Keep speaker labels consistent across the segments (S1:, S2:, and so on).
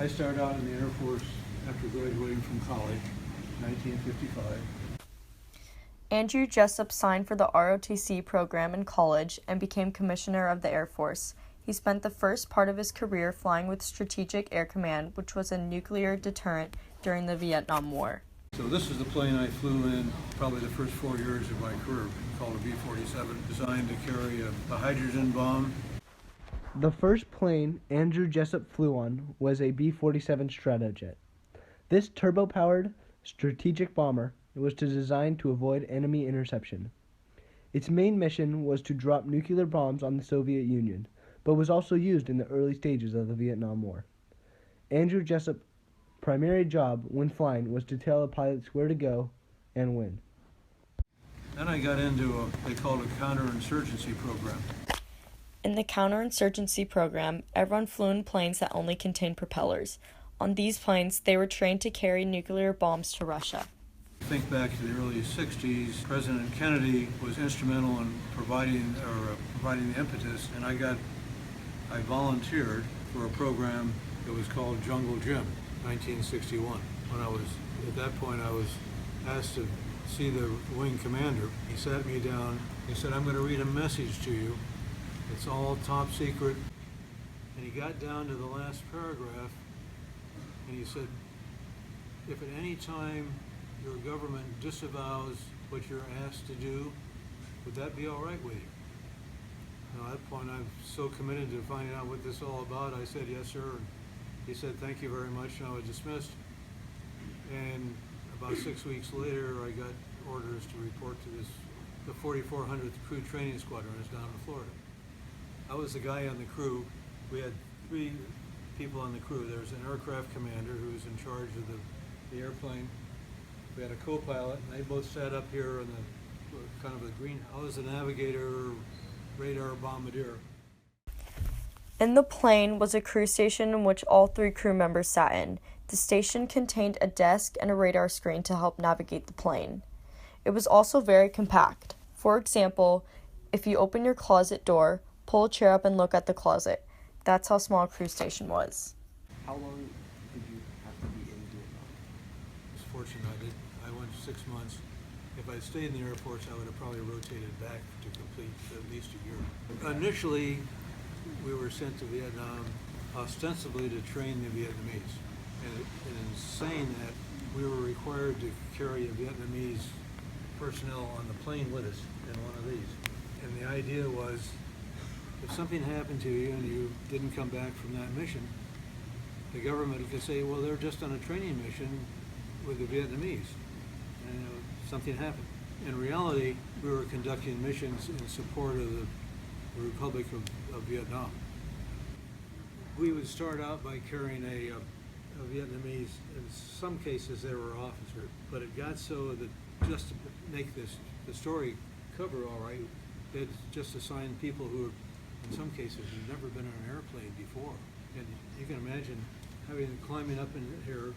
S1: I started out in the Air Force after graduating from college, 1955.
S2: Andrew Jessup signed for the ROTC program in college and became Commissioner of the Air Force. He spent the first part of his career flying with Strategic Air Command, which was a nuclear deterrent during the Vietnam War.
S1: So this is the plane I flew in probably the first 4 years of my career, called a B-47, designed to carry a hydrogen bomb.
S3: The first plane Andrew Jessup flew on was a B-47 Stratojet. This turbo-powered strategic bomber was designed to avoid enemy interception. Its main mission was to drop nuclear bombs on the Soviet Union, but was also used in the early stages of the Vietnam War. Andrew Jessup's primary job when flying was to tell the pilots where to go and when.
S1: Then I got into what they called a counterinsurgency program.
S2: In the counterinsurgency program, everyone flew in planes that only contained propellers. On these planes, they were trained to carry nuclear bombs to Russia.
S1: Think back to the early 60s, President Kennedy was instrumental in providing the impetus, and I volunteered for a program that was called Jungle Jim, 1961. At that point, I was asked to see the wing commander. He sat me down. He said, "I'm going to read a message to you. It's all top secret." And he got down to the last paragraph, and he said, "If at any time your government disavows what you're asked to do, would that be all right with you?" Now, at that point, I'm so committed to finding out what this is all about. I said, "Yes, sir." And he said, "Thank you very much," and I was dismissed. And about 6 weeks later, I got orders to report to the 4400th Crew Training Squadron is down in Florida. I was the guy on the crew. We had 3 people on the crew. There was an aircraft commander who was in charge of the airplane. We had a co-pilot, and they both sat up here in the kind of the green. I was the navigator, radar bombardier.
S2: In the plane was a crew station in which all 3 crew members sat in. The station contained a desk and a radar screen to help navigate the plane. It was also very compact. For example, if you open your closet door, pull a chair up and look at the closet. That's how small a crew station was.
S4: How long did you have to be in Vietnam?
S1: I was fortunate I went 6 months. If I'd stayed in the Air Force, I would have probably rotated back to complete at least a year. Initially, we were sent to Vietnam ostensibly to train the Vietnamese. And in saying that, we were required to carry a Vietnamese personnel on the plane with us in one of these. And the idea was, if something happened to you and you didn't come back from that mission, the government could say, well, they're just on a training mission with the Vietnamese, and something happened. In reality, we were conducting missions in support of the Republic of Vietnam. We would start out by carrying a Vietnamese. In some cases, they were officers, but it got so that just to make the story cover all right, they'd just assign people who, in some cases, had never been on an airplane before. And you can imagine climbing up in here.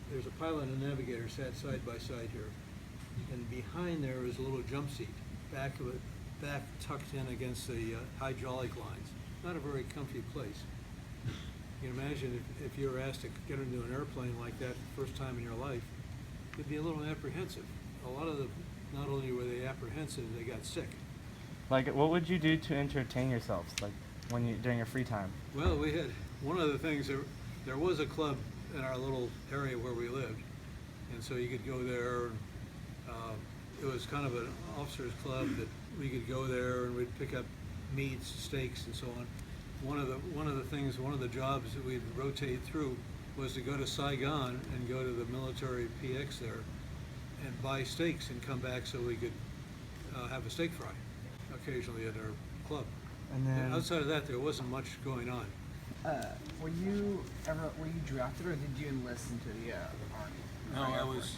S1: There's a pilot and a navigator sat side by side here, and behind there is a little jump seat, back tucked in against the hydraulic lines. Not a very comfy place. You can imagine if you were asked to get into an airplane like that the first time in your life, you'd be a little apprehensive. Not only were they apprehensive, they got sick.
S4: Like, what would you do to entertain yourselves, like during your free time?
S1: Well, we had one of the things. There was a club in our little area where we lived, and so you could go there. It was kind of an officers' club that we could go there and we'd pick up meats, steaks, and so on. One of the jobs that we'd rotate through was to go to Saigon and go to the military PX there and buy steaks and come back so we could have a steak fry occasionally at our club. And outside of that, there wasn't much going on.
S5: Were you drafted, or did you enlist into the Army?
S1: No, I was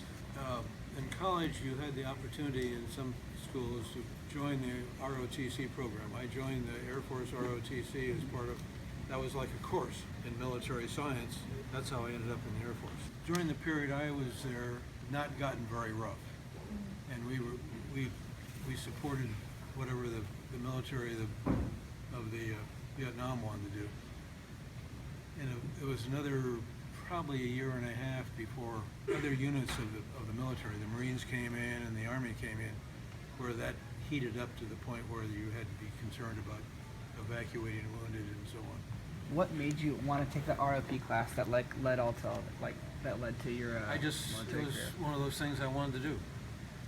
S1: in college. You had the opportunity in some schools to join the ROTC program. I joined the Air Force ROTC as part of, that was like a course in military science. That's how I ended up in the Air Force. During the period I was there, not gotten very rough, and we supported whatever the military of the Vietnam wanted to do. And it was another, probably a year and a half before other units of the military, the Marines came in and the Army came in, where that heated up to the point where you had to be concerned about evacuating wounded and so on.
S5: What made you want to take the ROP class that led to your
S1: It
S5: military
S1: was
S5: career?
S1: one of those things I wanted to do.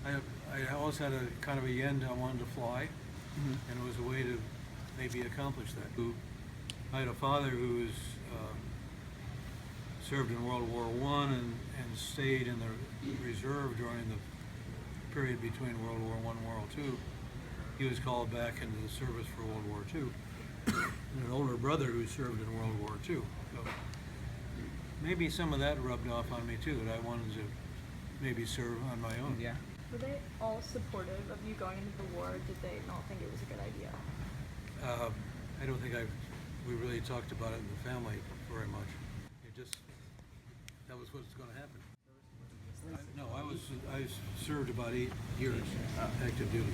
S1: I always had a kind of a yen I wanted to fly, and it was a way to maybe accomplish that. I had a father who was served in World War I and stayed in the reserve during the period between World War I and World War II. He was called back into the service for World War II. And an older brother who served in World War II. So maybe some of that rubbed off on me too, that I wanted to maybe serve on my own.
S5: Yeah.
S2: Were they all supportive of you going into the war? Or did they not think it was a good idea?
S1: I don't think we really talked about it in the family very much. That was what's going to happen. I served about 8 years active duty.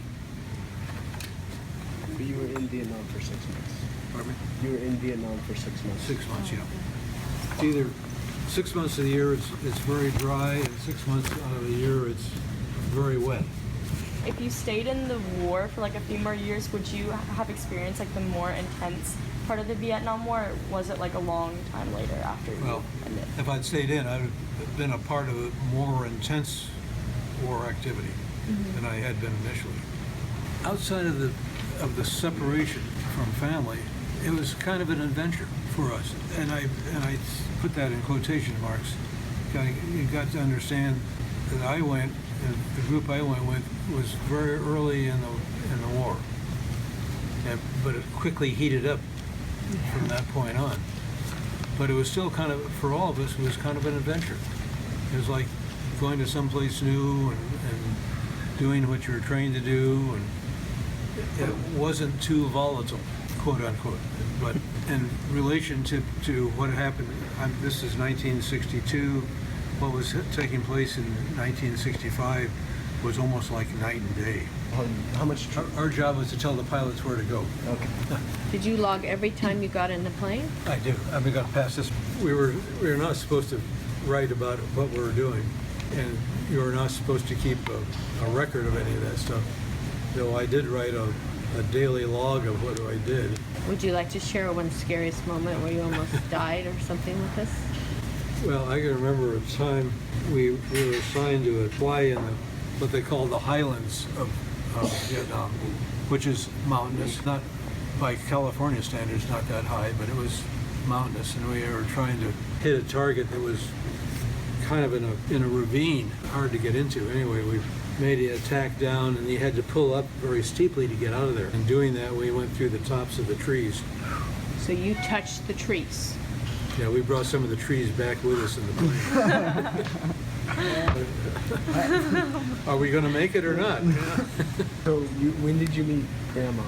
S3: But you were in Vietnam for 6 months.
S1: Pardon me?
S3: You were in Vietnam for 6 months.
S1: 6 months, yeah. It's either 6 months of the year it's very dry, and 6 months out of the year it's very wet.
S2: If you stayed in the war for like a few more years, would you have experienced like the more intense part of the Vietnam War? Or was it like a long time later after
S1: Well,
S2: you ended?
S1: if I'd stayed in, I'd have been a part of a more intense war activity than I had been initially. Outside of the separation from family, it was kind of an adventure for us, and I put that in quotation marks. You got to understand that I went, and the group I went with was very early in the war, but it quickly heated up from that point on. But it was still kind of, for all of us, it was kind of an adventure. It was like going to someplace new and doing what you were trained to do, and it wasn't too volatile, quote unquote. But in relation to what happened, this is 1962. What was taking place in 1965 was almost like night and day.
S3: How much?
S1: Our job was to tell the pilots where to go.
S3: Okay.
S6: Did you log every time you got in the plane?
S1: I do. I haven't got past this. We were not supposed to write about what we were doing, and you were not supposed to keep a record of any of that stuff. Though I did write a daily log of what I did.
S6: Would you like to share one scariest moment where you almost died or something with us?
S1: Well, I can remember a time we were assigned to fly in what they call the highlands of Vietnam, which is mountainous, not by California standards, not that high, but it was mountainous, and we were trying to hit a target that was kind of in a ravine, hard to get into. Anyway, we made the attack down, and you had to pull up very steeply to get out of there. In doing that, we went through the tops of the trees.
S6: So you touched the trees.
S1: Yeah, we brought some of the trees back with us in the plane. Are we going to make it or not?
S3: So when did you meet Grandma?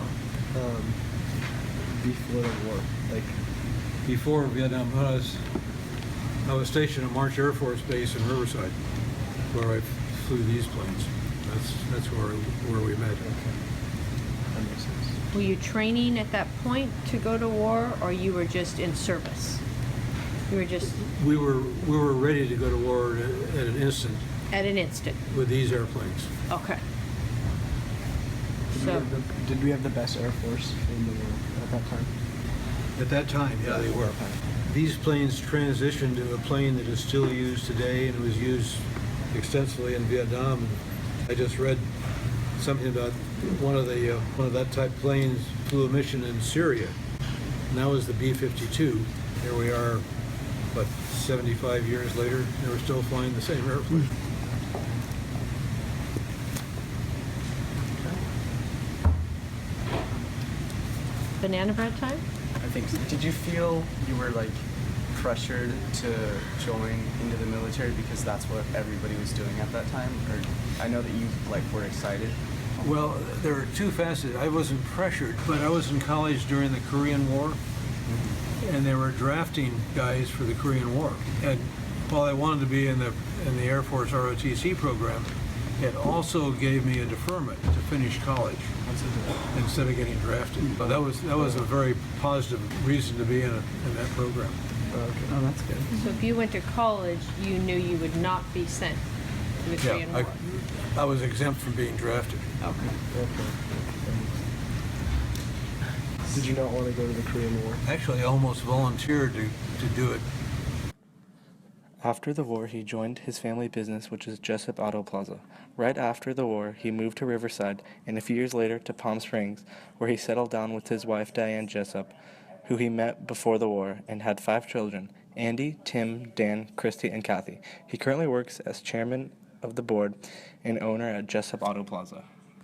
S3: Before the war, like
S1: Before Vietnam, I was stationed at March Air Force Base in Riverside, where I flew these planes. That's where we met.
S3: okay, that makes sense.
S6: Were you training at that point to go to war, or you were just in service? You were just
S1: We were ready to go to war at an instant
S6: at an instant.
S1: with these airplanes.
S6: Okay.
S3: Did,
S6: So
S3: did we have the best Air Force in the world at that time?
S1: At that time, yeah, they were. These planes transitioned to a plane that is still used today, and it was used extensively in Vietnam. I just read something about one of that type planes flew a mission in Syria, and that was the B-52. Here we are, 75 years later, and we're still flying the same airplane.
S6: banana bread time?
S7: I think so. Did you feel you were like pressured to join into the military because that's what everybody was doing at that time? Or I know that you like were excited.
S1: Well, there are two facets. I wasn't pressured, but I was in college during the Korean War, and they were drafting guys for the Korean War. And while I wanted to be in the Air Force ROTC program, it also gave me a deferment to finish college instead of getting drafted. But that was a very positive reason to be in that program.
S3: Okay.
S7: Oh, that's good.
S6: So if you went to college, you knew you would not be sent to the
S1: Yeah,
S6: Korean War.
S1: I was exempt from being drafted.
S6: Okay.
S3: Did you not want to go to the Korean War?
S1: Actually, I almost volunteered to do it.
S8: After the war, he joined his family business, which is Jessup Auto Plaza. Right after the war, he moved to Riverside, and a few years later to Palm Springs, where he settled down with his wife Diane Jessup, who he met before the war, and had 5 children: Andy, Tim, Dan, Christy, and Kathy. He currently works as chairman of the board and owner at Jessup Auto Plaza.